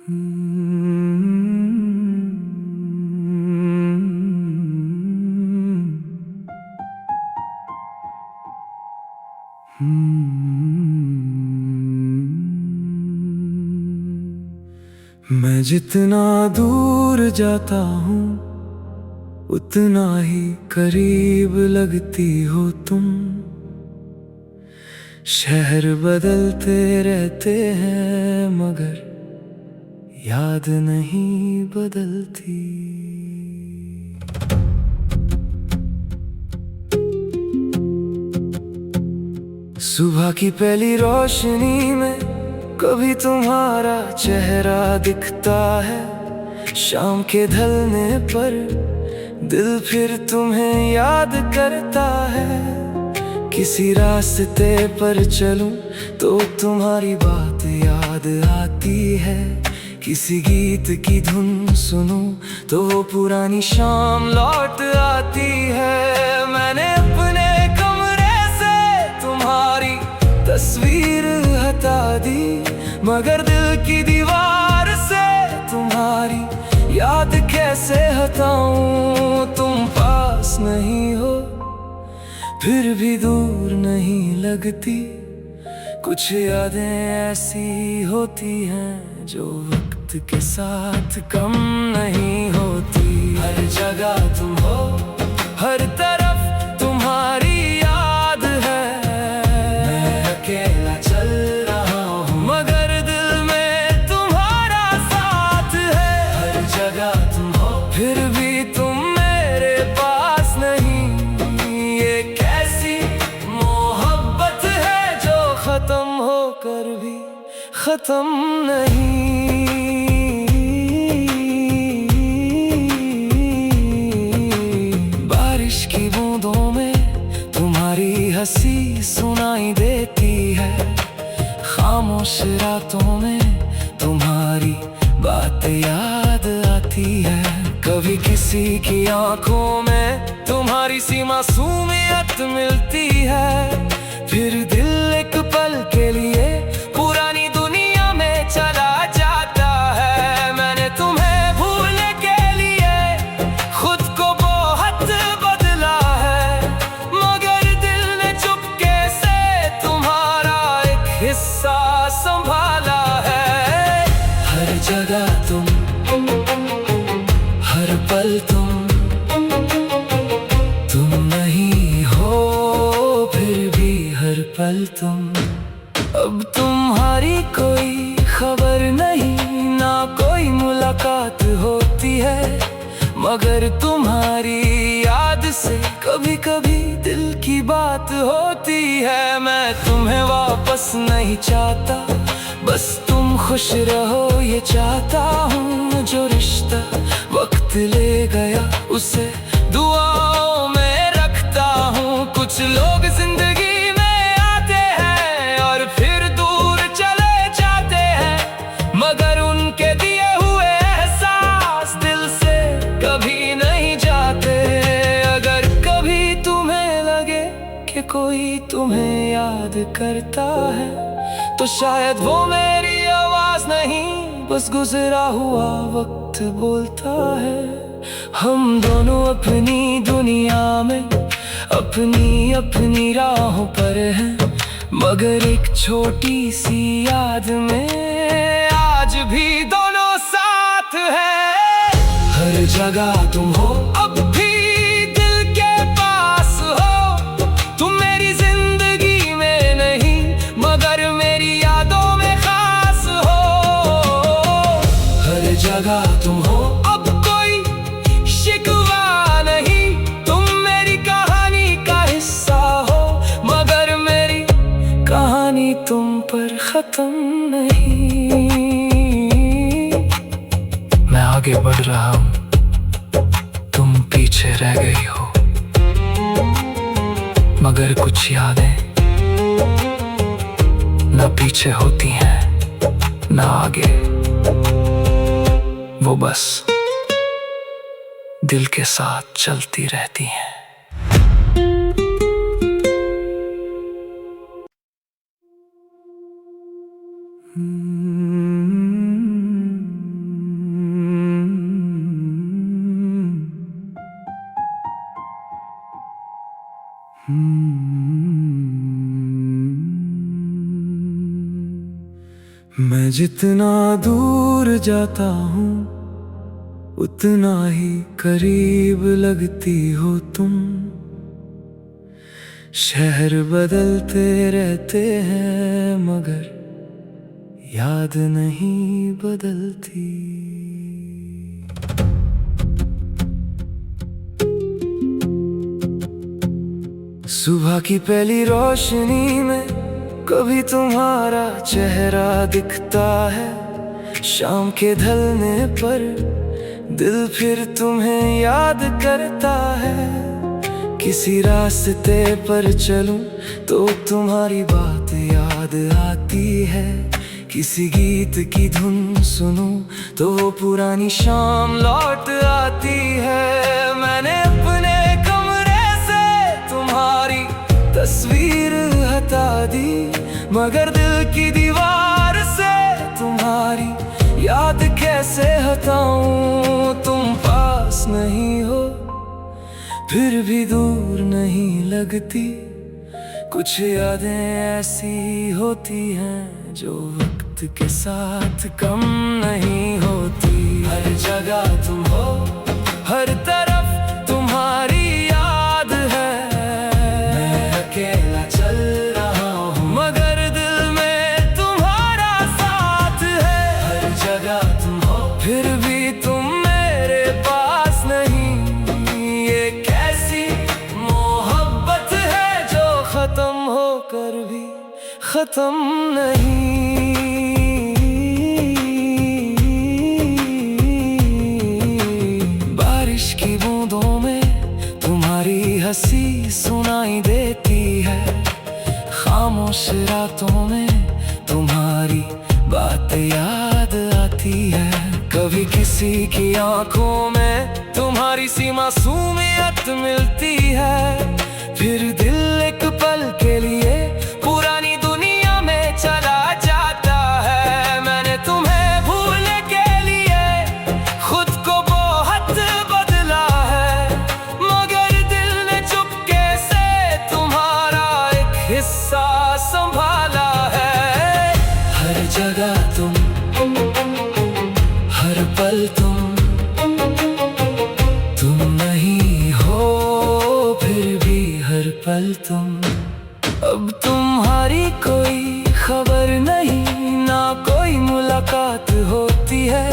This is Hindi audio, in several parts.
मैं जितना दूर जाता हूँ उतना ही करीब लगती हो तुम। शहर बदलते रहते हैं मगर याद नहीं बदलती। सुबह की पहली रोशनी में कभी तुम्हारा चेहरा दिखता है, शाम के ढलने पर दिल फिर तुम्हें याद करता है। किसी रास्ते पर चलूं तो तुम्हारी बात याद आती है, किसी गीत की धुन सुनूं तो वो पुरानी शाम लौट आती है। मैंने अपने कमरे से तुम्हारी तस्वीर हटा दी, मगर दिल की दीवार से तुम्हारी याद कैसे हटाऊं। तुम पास नहीं हो फिर भी दूर नहीं लगती, कुछ यादें ऐसी होती हैं जो वक्त के साथ कम नहीं होती। हर जगह तुम हो, हर तरफ तुम्हारी याद है। मैं अकेला चल रहा हूँ मगर दिल में तुम्हारा साथ है। हर जगह तुम हो फिर भी तुम मेरे पास नहीं। ये कैसी मोहब्बत है जो खत्म होकर भी खत्म नहीं। बारिश की बूंदों में तुम्हारी हंसी सुनाई देती है, खामोश रातों में तुम्हारी बात याद आती है। कभी किसी की आंखों में तुम्हारी सी मासूमियत मिलती है, फिर दिल एक पल के लिए पुरानी दुनिया में चला जाता है। मैंने तुम्हें भूलने के लिए खुद को बहुत बदला है, मगर दिल ने चुपके से तुम्हारा एक हिस्सा संभाला है। हर जगह तुम, हर पल तुम नहीं हो फिर भी हर पल तुम। अब तुम्हारी कोई खबर नहीं, ना कोई मुलाकात होती है, मगर तुम्हारी याद से कभी कभी दिल की बात होती है। मैं तुम्हें वापस नहीं चाहता, बस तुम खुश रहो ये चाहता हूँ। जो रिश्ता वक्त ले गया उसे दुआओं में रखता हूँ। कुछ लोग जिंदगी में आते हैं और फिर दूर चले जाते हैं, मगर उनके दिए हुए एहसास दिल से कभी नहीं जाते। अगर कभी तुम्हें लगे कि कोई तुम्हें याद करता है, तो शायद वो मेरी आवाज नहीं बस गुजरा हुआ वक्त बोलता है। हम दोनों अपनी दुनिया में अपनी अपनी राहों पर हैं, मगर एक छोटी सी याद में आज भी दोनों साथ हैं। हर जगह तुम हो, अब भी दिल के पास हो। तुम मेरी जिंदगी में नहीं मगर मेरी यादों में खास हो। हर जगह तुम हो, अब कोई शिकवा नहीं। तुम मेरी कहानी का हिस्सा हो, मगर मेरी कहानी तुम पर खत्म नहीं। मैं आगे बढ़ रहा हूँ, तुम पीछे रह गई हो, मगर कुछ यादें ना पीछे होती हैं ना आगे, वो बस दिल के साथ चलती रहती हैं। मैं जितना दूर जाता हूँ उतना ही करीब लगती हो तुम। शहर बदलते रहते हैं मगर याद नहीं बदलती। सुबह की पहली रोशनी में कभी तुम्हारा चेहरा दिखता है। शाम के ढलने पर दिल फिर तुम्हें याद करता है। किसी रास्ते पर चलूं तो तुम्हारी बात याद आती है। किसी गीत की धुन सुनूं तो वो पुरानी शाम लौट आती है। मैंने अपने कमरे से तुम्हारी तस्वीर हटा दी, मगर दिल की दीवार से तुम्हारी याद कैसे हटाऊं। तुम पास नहीं हो फिर भी दूर नहीं लगती। कुछ यादें ऐसी होती हैं जो वक्त के साथ कम नहीं होती। हर जगह तुम हो, हर तरफ तुम्हारी याद है। मैं अकेला चल रहा हूँ मगर दिल में तुम्हारा साथ है। हर जगह तुम हो फिर भी तुम मेरे पास नहीं। ये कैसी मोहब्बत है जो खत्म होकर भी खत्म नहीं। बारिश की बूंदों में तुम्हारी हंसी सुनाई देती है। खामोश रातों में तुम्हारी बात याद आती है। कभी किसी की आंखों में तुम्हारी सी मासूमियत मिलती है। फिर दिल एक पल के लिए पुरानी दुनिया में चला जाता है। मैंने तुम्हें भूलने के लिए खुद को बहुत बदला है, मगर दिल ने चुपके से तुम्हारा एक हिस्सा संभाला है। हर जगह तुम, हर पल तुम नहीं हो फिर भी हर पल तुम। अब तुम्हारी कोई खबर नहीं, ना कोई मुलाकात होती है,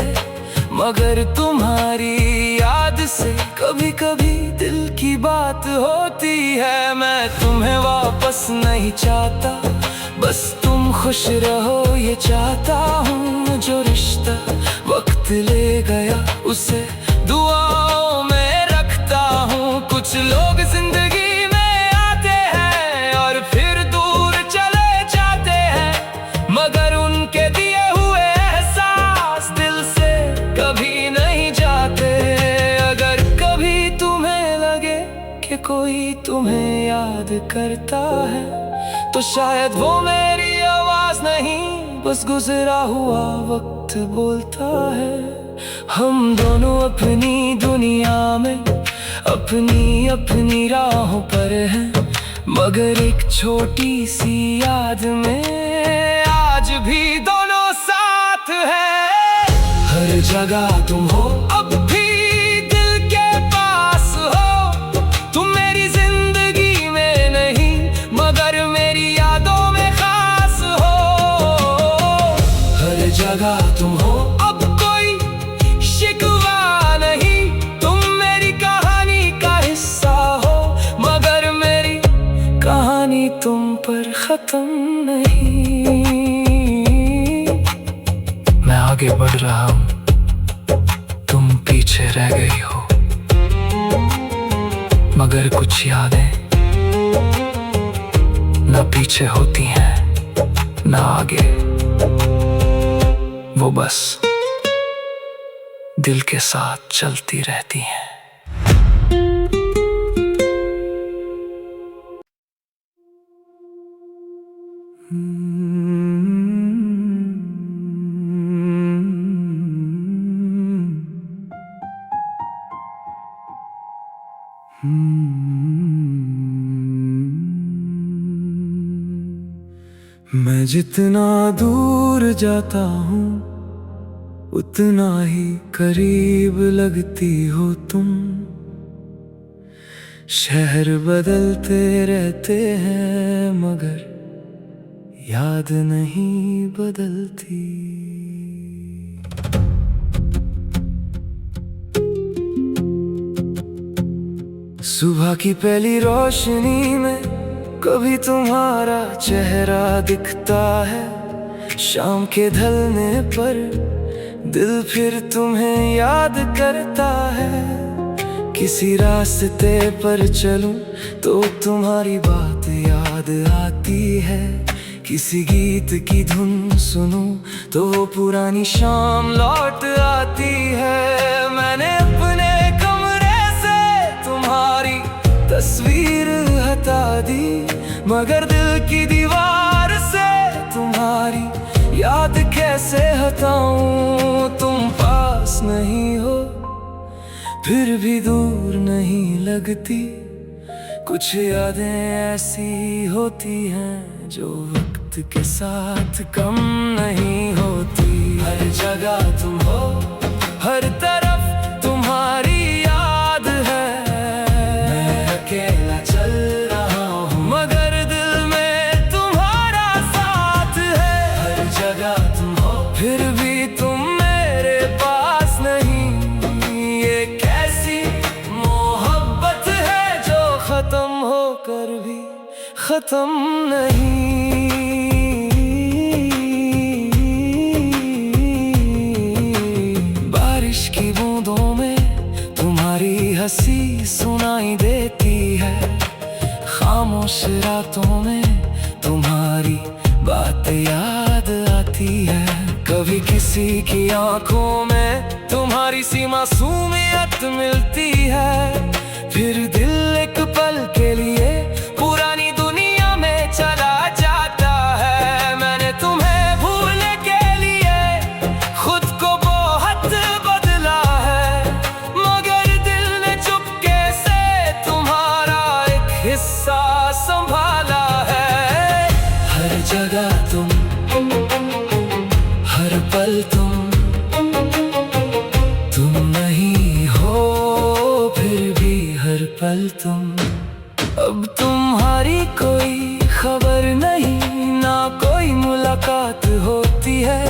मगर तुम्हारी याद से कभी कभी दिल की बात होती है। मैं तुम्हें वापस नहीं चाहता, बस तुम खुश रहो ये चाहता हूँ। जो रिश्ता वक्त ले गया उसे दुआओं में रखता हूँ। कुछ लोग जिंदगी में आते हैं और फिर दूर चले जाते हैं, मगर उनके दिए हुए एहसास दिल से कभी नहीं जाते। अगर कभी तुम्हें लगे कि कोई तुम्हें याद करता है, तो शायद वो मेरी आवाज नहीं बस गुजरा हुआ वक्त बोलता है। हम दोनों अपनी दुनिया में अपनी अपनी राहों पर हैं, मगर एक छोटी सी याद में आज भी दोनों साथ हैं। हर जगह तुम हो, अब भी दिल के पास हो। तुम मेरी जिंदगी में नहीं, मगर मेरी यादों में खास हो। हर जगह तुम हो, अब कोई शिकवा नहीं। तुम मेरी कहानी का हिस्सा हो, मगर मेरी कहानी तुम पर खत्म नहीं। मैं आगे बढ़ रहा हूँ, तुम पीछे रह गई हो, मगर कुछ यादें ना पीछे होती हैं ना आगे, वो बस दिल के साथ चलती रहती हैं। मैं मैं जितना दूर जाता हूँ उतना ही करीब लगती हो तुम। शहर बदलते रहते हैं मगर याद नहीं बदलती। सुबह की पहली रोशनी में कभी तुम्हारा चेहरा दिखता है, शाम के ढलने पर दिल फिर तुम्हें याद करता है। किसी रास्ते पर चलूं तो तुम्हारी बात याद आती है, किसी गीत की धुन सुनूं तो वो पुरानी शाम लौट आती है। मैंने अपने कमरे से तुम्हारी तस्वीर हटा दी, मगर दिल की दीवार से तुम्हारी याद कैसे हटाऊं। तुम पास नहीं हो फिर भी दूर नहीं लगती, कुछ यादें ऐसी होती हैं जो वक्त के साथ कम नहीं होती। हर जगह तुम हो, हर तरफ तुम्हारी याद है। मैं अकेला चल रहा हूँ मगर दिल में तुम्हारा साथ है। हर जगह तुम हो फिर भी तुम मेरे पास नहीं। ये कैसी मोहब्बत है जो खत्म होकर भी खत्म नहीं। बारिश की बूंदों में तुम्हारी हंसी सुनाई देती है, खामोश रातों में तुम्हारी बातें याद आती है। कभी किसी की आंखों में तुम्हारी सी मासूमियत मिलती है, फिर दिल एक पल के लिए पुरानी दुनिया में चला जाता है। मैंने तुम्हें भूलने के लिए खुद को बहुत बदला है, मगर दिल ने चुपके से तुम्हारा एक हिस्सा संभाला है। हर जगह तुम, हर पल तुम नहीं हो फिर भी हर पल तुम। अब तुम्हारी कोई खबर नहीं, ना कोई मुलाकात होती है,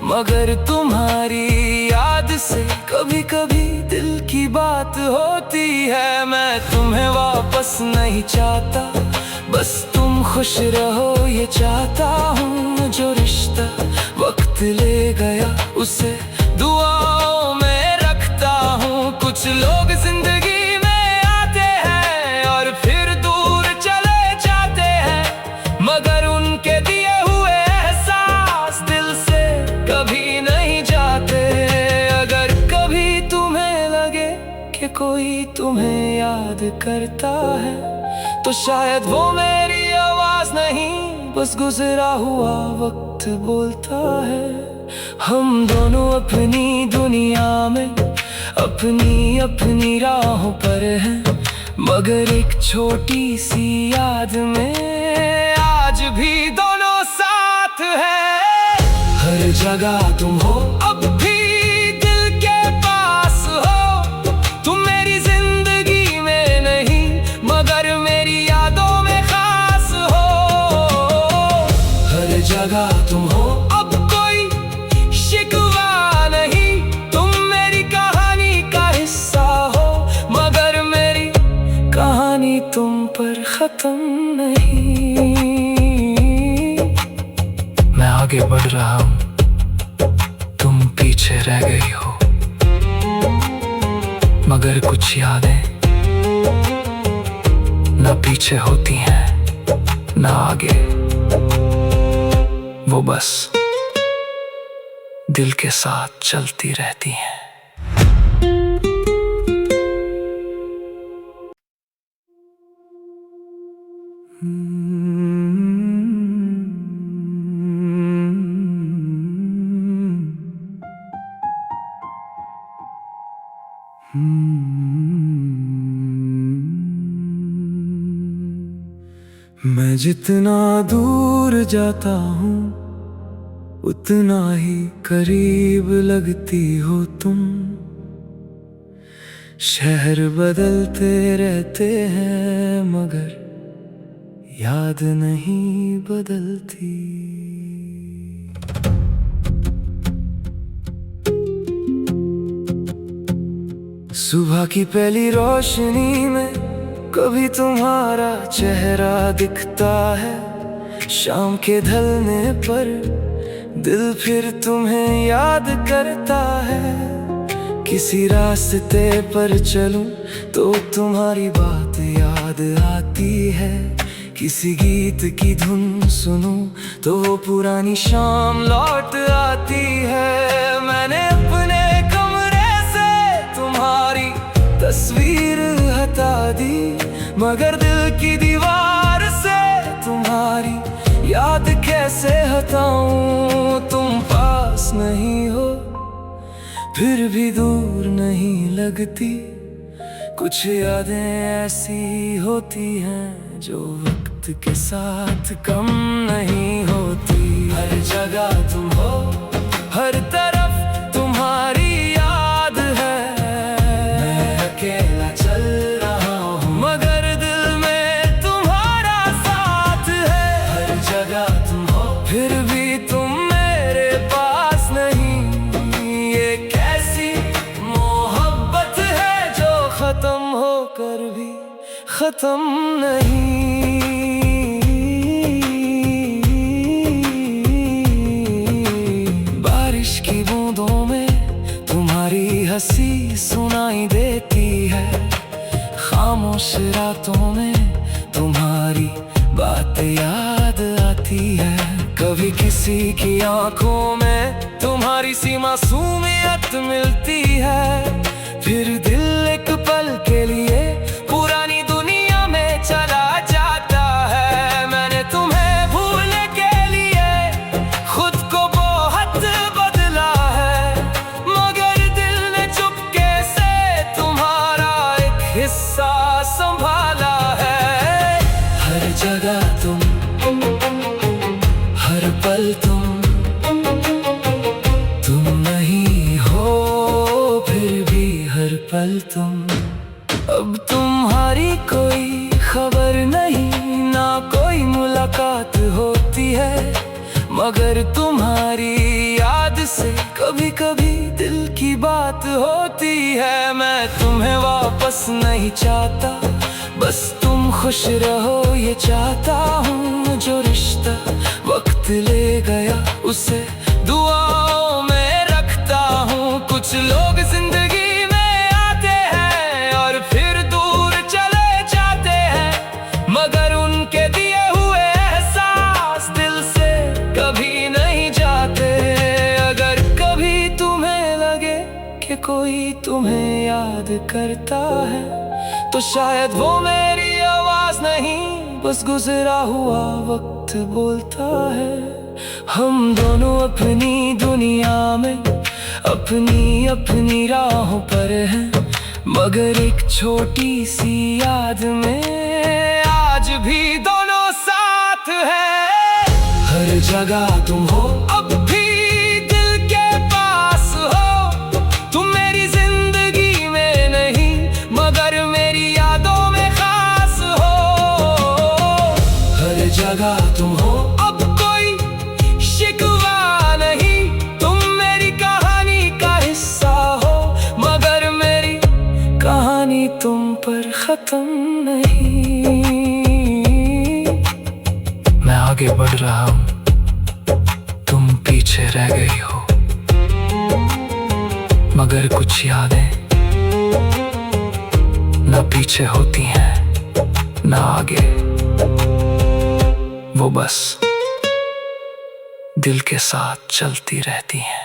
मगर तुम्हारी याद से कभी कभी दिल की बात होती है। मैं तुम्हें वापस नहीं चाहता, बस तुम खुश रहो ये चाहता हूँ। जो रिश्ता वक्त ले गया उसे दुआओं में रखता हूँ। कुछ लोग जिंदगी में आते हैं और फिर दूर चले जाते हैं, मगर उनके दिए हुए एहसास दिल से कभी नहीं जाते। अगर कभी तुम्हें लगे कि कोई तुम्हें याद करता है, तो शायद वो मेरी आवाज नहीं बस गुजरा हुआ वक्त बोलता है। हम दोनों अपनी दुनिया में अपनी अपनी राहों पर हैं, मगर एक छोटी सी याद में आज भी दोनों साथ हैं। हर जगह तुम हो, अब भी दिल के पास हो। तुम मेरी जिंदगी में नहीं मगर मेरी यादों में खास हो। हर जगह तुम हो, अब कोई शिकवा नहीं। तुम मेरी कहानी का हिस्सा हो, मगर मेरी कहानी तुम पर खत्म नहीं। मैं आगे बढ़ रहा हूँ, तुम पीछे रह गई हो, मगर कुछ यादें ना पीछे होती हैं ना आगे, वो बस दिल के साथ चलती रहती हैं। मैं जितना दूर जाता हूँ उतना ही करीब लगती हो तुम। शहर बदलते रहते हैं मगर याद नहीं बदलती। सुबह की पहली रोशनी में कभी तुम्हारा चेहरा दिखता है, शाम के ढलने पर दिल फिर तुम्हें याद करता है। किसी रास्ते पर चलूं तो तुम्हारी बात याद आती है, किसी गीत की धुन सुनूं तो वो पुरानी शाम लौट आती है। मैंने अपने कमरे से तुम्हारी तस्वीर हटा दी, मगर दिल की दीवार से तुम्हारी याद कैसे हटाऊं। तुम पास नहीं हो फिर भी दूर नहीं लगती, कुछ यादें ऐसी होती हैं जो वक्त के साथ कम नहीं होती। हर जगह तुम हो, हर तरफ तुम्हारी याद है। मैं अकेला चल रहा हूँ मगर दिल में तुम्हारा साथ है। हर जगह तुम हो फिर भी तुम मेरे पास नहीं। ये कैसी मोहब्बत है जो खत्म होकर भी खत्म नहीं। बारिश की बूंदों में तुम्हारी हंसी सुनाई देती है, खामोश रातों में तुम्हारी बातें याद आती है। कभी किसी की आंखों में तुम्हारी सी मासूमियत मिलती है, फिर दिल एक पल के लिए पुरानी दुनिया में चला जाता है। मैंने तुम्हें भूलने के लिए खुद को बहुत बदला है, मगर दिल ने चुपके से तुम्हारा एक हिस्सा संभाला है। हर जगह तुम, हर पल तुम नहीं हो फिर भी हर पल तुम। अब तुम्हारी कोई खबर नहीं, ना कोई मुलाकात होती है, मगर तुम्हारी याद से कभी कभी दिल की बात होती है। मैं तुम्हें वापस नहीं चाहता, बस तुम खुश रहो ये चाहता हूँ। जो रिश्ता वक्त ले गया उसे दुआओं में रखता हूँ। कुछ लोग जिंदगी में आते हैं और फिर दूर चले जाते हैं, मगर उनके दिए हुए एहसास दिल से कभी नहीं जाते। अगर कभी तुम्हें लगे कि कोई तुम्हें याद करता है, तो शायद वो मेरी आवाज नहीं बस गुजरा हुआ वक्त बोलता है। हम दोनों अपनी दुनिया में अपनी अपनी राहों पर हैं, मगर एक छोटी सी याद में आज भी दोनों साथ हैं। हर जगह तुम हो, अब भी दिल के पास हो। तुम मेरी जिंदगी में नहीं मगर मेरी यादों में खास हो। हर जगह तुम हो, अब कोई शिकवा नहीं। तुम मेरी कहानी का हिस्सा हो, मगर मेरी कहानी तुम पर खत्म नहीं। मैं आगे बढ़ रहा हूँ, तुम पीछे रह गई हो, मगर कुछ यादें ना पीछे होती हैं ना आगे, वो बस दिल के साथ चलती रहती हैं।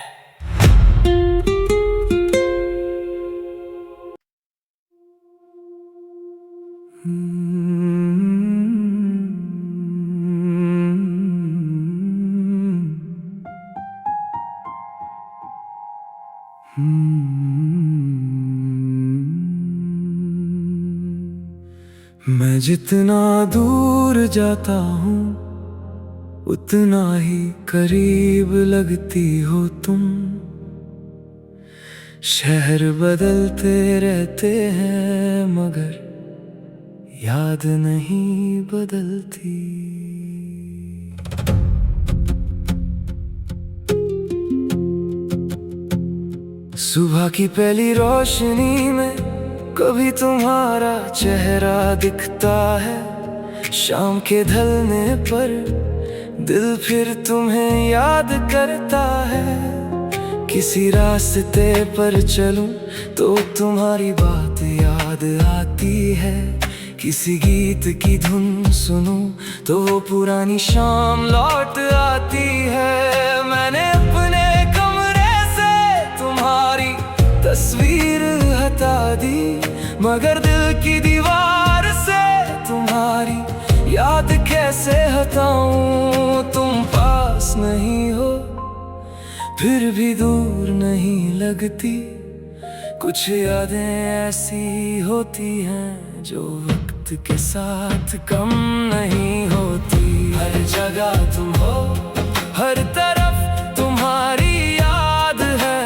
मैं जितना दूर जाता हूँ उतना ही करीब लगती हो तुम। शहर बदलते रहते हैं मगर याद नहीं बदलती। सुबह की पहली रोशनी में कभी तुम्हारा चेहरा दिखता है, शाम के ढलने पर दिल फिर तुम्हें याद करता है। किसी रास्ते पर चलूं तो तुम्हारी बात याद आती है, किसी गीत की धुन सुनूं तो वो पुरानी शाम लौट आती है। मैंने अपने कमरे से तुम्हारी तस्वीर हटा दी, मगर दिल की दीवार से तुम्हारी याद कैसे हटाऊं। तुम पास नहीं हो फिर भी दूर नहीं लगती, कुछ यादें ऐसी होती हैं जो वक्त के साथ कम नहीं होती। हर जगह तुम हो, हर तरफ तुम्हारी याद है।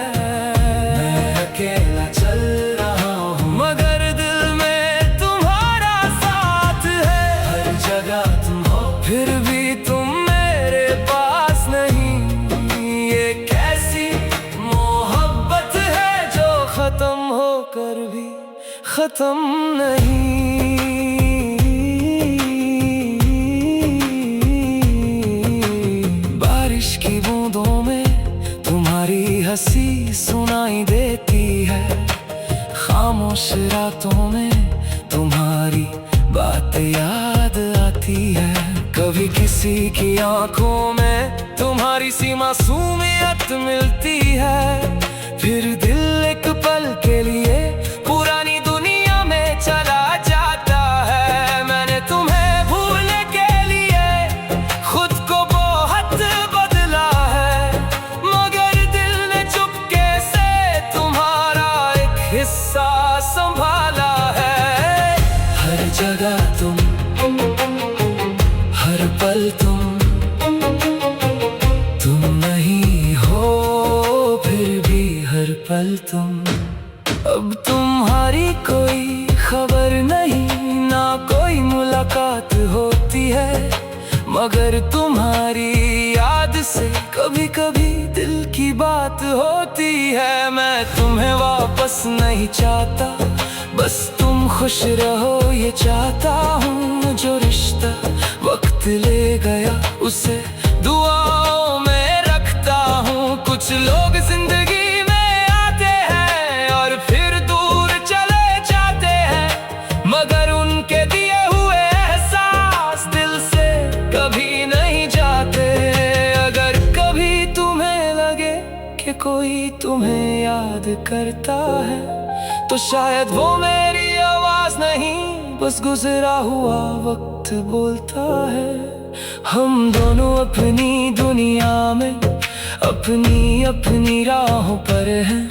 मैं अकेला चल रहा हूँ मगर दिल में तुम्हारा साथ है। हर जगह तुम हो फिर भी तुम मेरे पास नहीं। ये कैसी मोहब्बत है जो खत्म होकर भी खत्म नहीं। बारिश की बूंदों में तुम्हारी हंसी सुनाई देती है, खामोश रातों में तुम्हारी बातें याद आती है। कभी किसी की आंखों में तुम्हारी सी मासूमियत मिलती है, फिर दिल एक पल के लिए पुरानी दुनिया में चला जाता है। मैंने तुम्हें भूलने के लिए खुद को बहुत बदला है, मगर दिल ने चुपके से तुम्हारा एक हिस्सा संभाला है। हर जगह तुम, हर पल तुम नहीं हो फिर भी हर पल तुम। अब तुम्हारी कोई खबर नहीं, ना कोई मुलाकात होती है, मगर तुम्हारी याद से कभी कभी दिल की बात होती है। मैं तुम्हें वापस नहीं चाहता, बस तुम खुश रहो ये चाहता हूँ। जो रिश्ता वक्त ले गया उसे दुआओं में रखता हूँ। कुछ लोग जिंदगी में आते हैं और फिर दूर चले जाते हैं, मगर उनके दिए हुए एहसास दिल से कभी नहीं जाते। अगर कभी तुम्हें लगे कि कोई तुम्हें याद करता है, तो शायद वो मेरी आवाज नहीं बस गुजरा हुआ वक्त बोलता है। हम दोनों अपनी दुनिया में अपनी अपनी राहों पर हैं,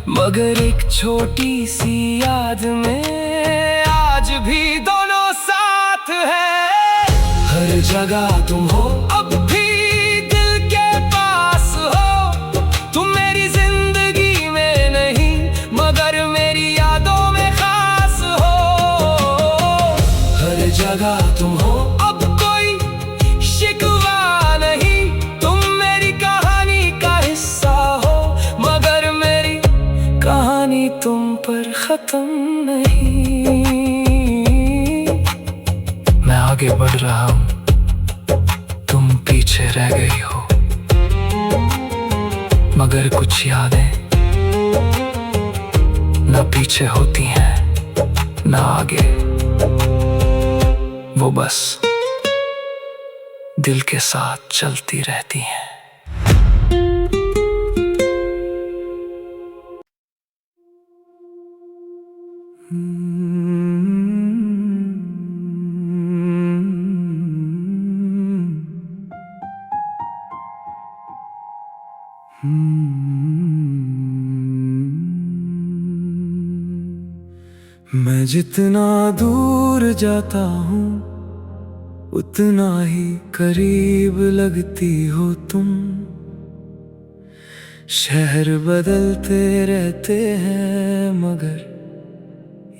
मगर एक छोटी सी याद में आज भी दोनों साथ हैं। हर जगह तुम हो, अब भी दिल के पास हो। तुम मेरी जिंदगी में नहीं मगर मेरी यादों में खास हो। हर जगह तुम हो, अब कोई शिकवा नहीं। तुम मेरी कहानी का हिस्सा हो, मगर मेरी कहानी तुम पर खत्म नहीं। मैं आगे बढ़ रहा हूँ, तुम पीछे रह गई हो, मगर कुछ यादें ना पीछे होती हैं ना आगे, वो बस दिल के साथ चलती रहती हैं। मैं जितना दूर जाता हूँ उतना ही करीब लगती हो तुम। शहर बदलते रहते हैं मगर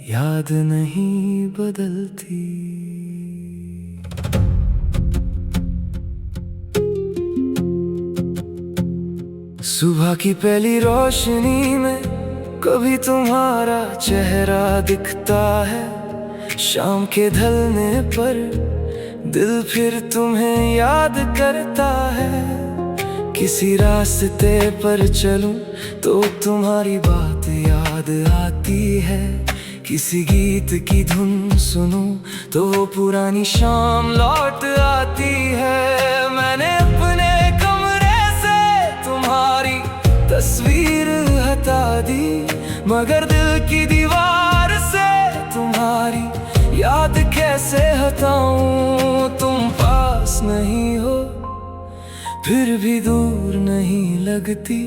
याद नहीं बदलती। सुबह की पहली रोशनी में कभी तुम्हारा चेहरा दिखता है, शाम के ढलने पर दिल फिर तुम्हें याद करता है। किसी रास्ते पर चलूं तो तुम्हारी बात याद आती है, किसी गीत की धुन सुनूं तो वो पुरानी शाम लौट आती है। मैंने अपने कमरे से तुम्हारी तस्वीर हटा दी, मगर दिल की दीवार से तुम्हारी याद कैसे हटाऊं। तुम पास नहीं हो फिर भी दूर नहीं लगती,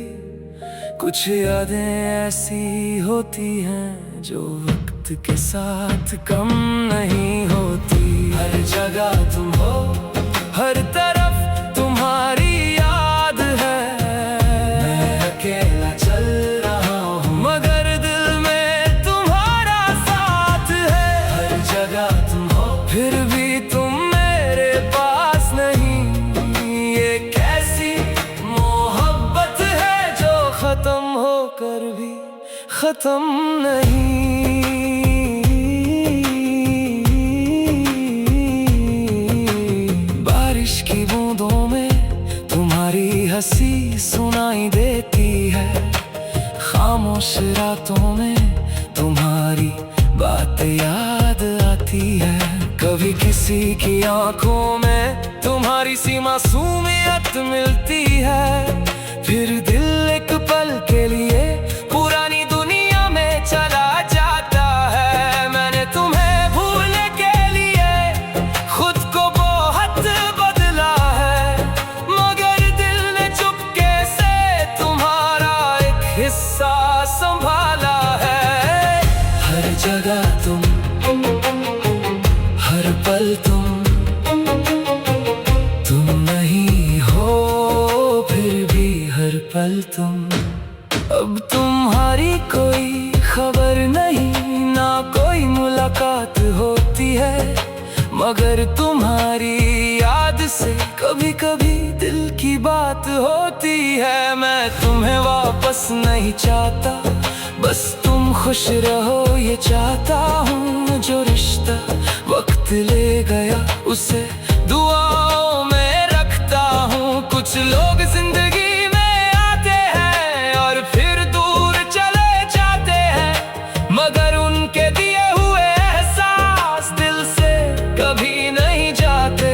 कुछ यादें ऐसी होती हैं जो वक्त के साथ कम नहीं होती। हर जगह तुम हो, हर तरफ तुम्हारी याद है। मैं अकेला चल रहा हूँ मगर दिल में तुम्हारा साथ है। हर जगह तुम हो फिर भी तुम मेरे पास नहीं। ये कैसी मोहब्बत है जो खत्म होकर भी खत्म नहीं। बारिश की बूंदों में तुम्हारी हंसी सुनाई देती है, खामोश रातों में तुम्हारी बात याद आती है। कभी किसी की आंखों में तुम्हारी सी मासूमियत मिलती है, फिर दिल एक पल के लिए पुरानी दुनिया में चला जाता है। मैंने तुम्हें भूलने के लिए खुद को बहुत बदला है, मगर दिल ने चुपके से तुम्हारा एक हिस्सा संभाला है। हर जगह तुम, हर पल तुम नहीं हो फिर भी हर पल तुम। अब तुम्हारी कोई खबर नहीं, ना कोई मुलाकात होती है, मगर तुम्हारी याद से कभी कभी दिल की बात होती है। मैं तुम्हें वापस नहीं चाहता, बस तुम खुश रहो ये चाहता हूँ। जो रिश्ता वक्त ले गया उसे दुआओं में रखता हूँ। कुछ लोग जिंदगी में आते हैं और फिर दूर चले जाते हैं, मगर उनके दिए हुए एहसास दिल से कभी नहीं जाते।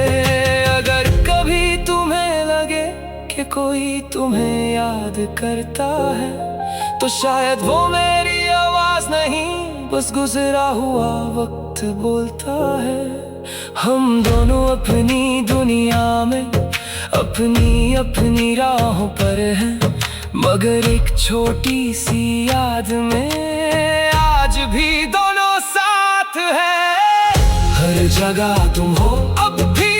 अगर कभी तुम्हें लगे कि कोई तुम्हें याद करता है, तो शायद वो मेरी आवाज नहीं बस गुजरा हुआ वक्त बोलता है। हम दोनों अपनी दुनिया में अपनी अपनी राहों पर हैं, मगर एक छोटी सी याद में आज भी दोनों साथ हैं। हर जगह तुम हो, अब भी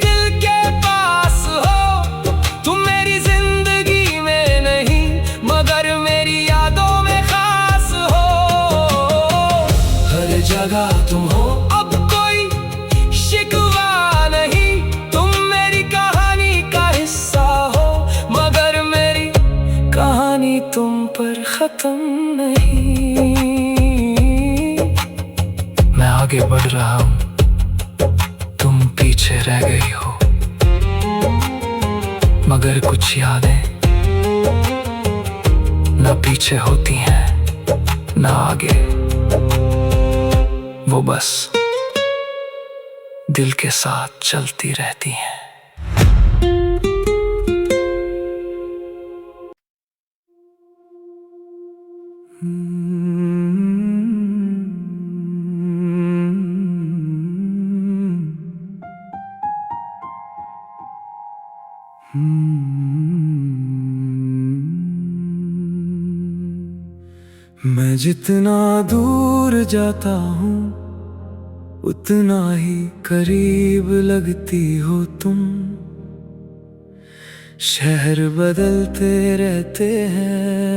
दिल के पास हो। तुम मेरी जिंदगी में नहीं मगर मेरी यादों में खास हो। हर जगह तुम हो, अब कोई शिकवा नहीं। तुम मेरी कहानी का हिस्सा हो, मगर मेरी कहानी तुम पर खत्म नहीं। मैं आगे बढ़ रहा हूँ, तुम पीछे रह गई हो, मगर कुछ यादें ना पीछे होती हैं ना आगे, वो बस दिल के साथ चलती रहती हैं। मैं जितना दूर जाता हूँ उतना ही करीब लगती हो तुम। शहर बदलते रहते हैं।